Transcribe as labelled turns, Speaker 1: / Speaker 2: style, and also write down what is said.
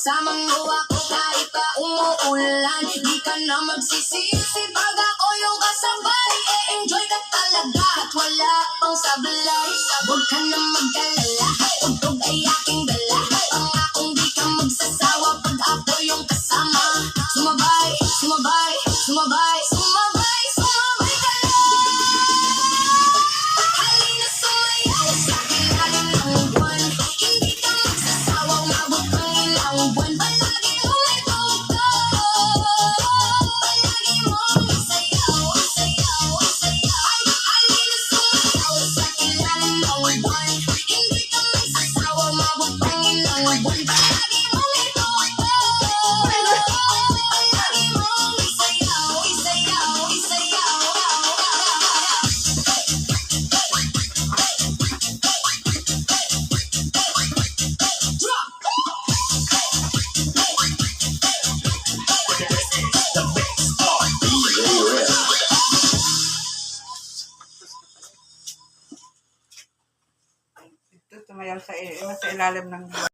Speaker 1: kasama mo ako kahit pa umuulan. Di ka na magsisisi pag ako yung kasabay. E-enjoy ka talaga at wala pang sablay. Huwag ka na mag-alala, ugtog ay aking dala. Pangakong di ka magsasawa pag ako yung kasama. Sumabay, sumabay, sumabay, sumabay, sumabay ka lang. Halina sumayaw sa ilalim ng buwan. Hindi ka magsasawa, umabot ng ilang buwan. Palagi mong itugtog, palagi mong isayaw, isayaw, isayaw. Halina sumayaw sa ilalim ng buwan. Hindi ka magsasawa, umabot ng ilang buwan. Palagi mong itugtog, palagi mong isayaw, isayaw, isayaw.
Speaker 2: Ito tumayaw sa ilalim ng